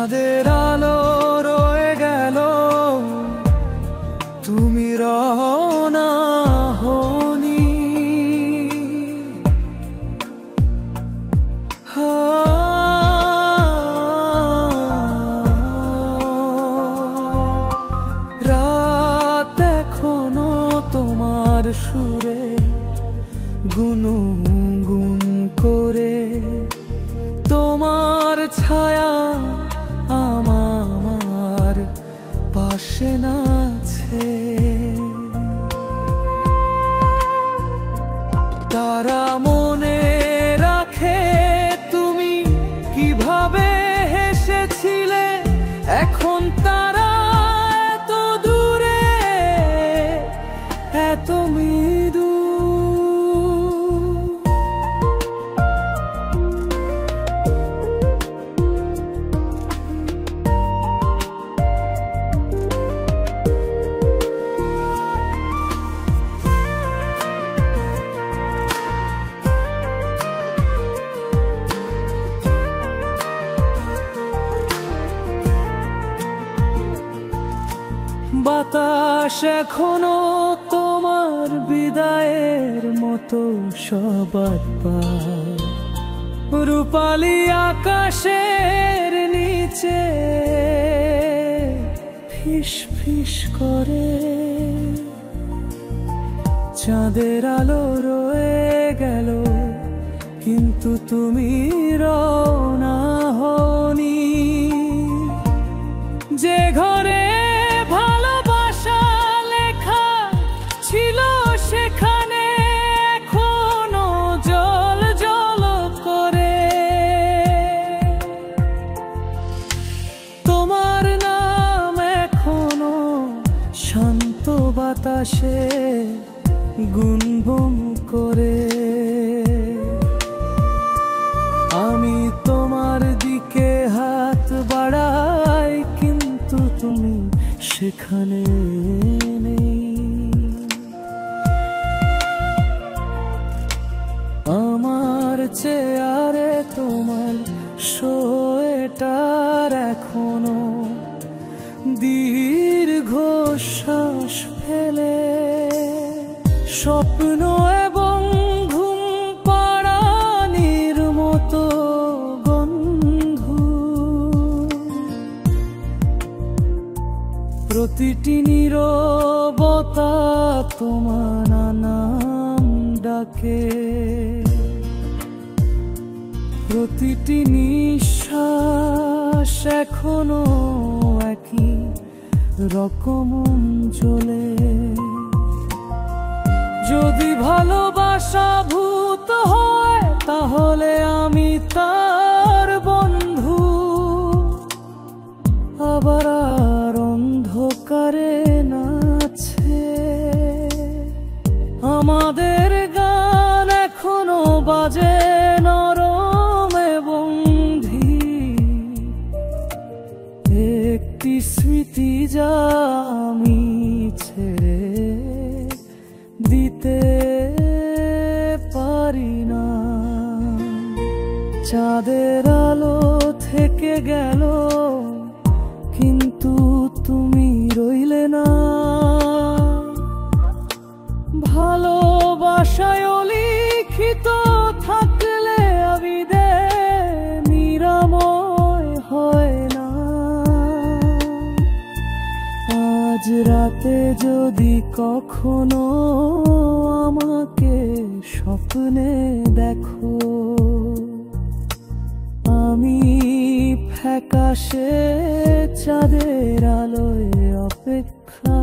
চাঁদের আলো রয়ে গেল, তুমি রওনা হওনি। রাত এখনো তোমার সুরে গুনগুন করে, তোমার ছায়া আমার পাশে নাচে। তারা মনে রাখে তুমি কিভাবে হেসেছিলে, এখন তারা এত দূরে, এত মৃদু। বাতাস এখনো তোমার বিদায়ের মতো সবার পায়, রূপালী আকাশের নিচে ফিস ফিস করে। চাঁদের আলো রয়ে গেল, কিন্তু তুমি রওনা হওনি। যে ঘরে ভালোবাসা লেখা ছিল সেখানে এখনো জল জল করে। তোমার নাম এখনো শান্ত বাতাসে গুনগুন করে। আমি তোমার দিকে হাত বাড়াই, কিন্তু তুমি সেখানে নেই। আমার চেয়ারে তোমার সোয়েটার এখনো দীর্ঘ শ্বাস ফেলে। স্বপ্ন এবং ঘুম পাড়ানির মতো গন্ধ, প্রতিটি নীরবতা তোমার নাম ডাকে। প্রতিটি নিঃশ্বাস এখনো একই রকম জ্বলে। যদি ভালোবাসা ভূত হয়, তাহলে আমি তার বন্ধু। আবার আর অন্ধকারে নাচে আমাদের গান, এখনো বাজে নরম এবং ধীর। একটি স্মৃতি যা আমি ছেড়ে দিতে পারি না। চাঁদের আলো থেকে গেল, কিন্তু তুমি রইলে না। ভালোবাসায় লিখিত থাকলে আবিদে নিরাময় হয় না। আজ রাতে যদি কখনো আমাকে স্বপ্নে দেখো, আমি ফ্যাকাশে চাঁদের আলোয় অপেক্ষা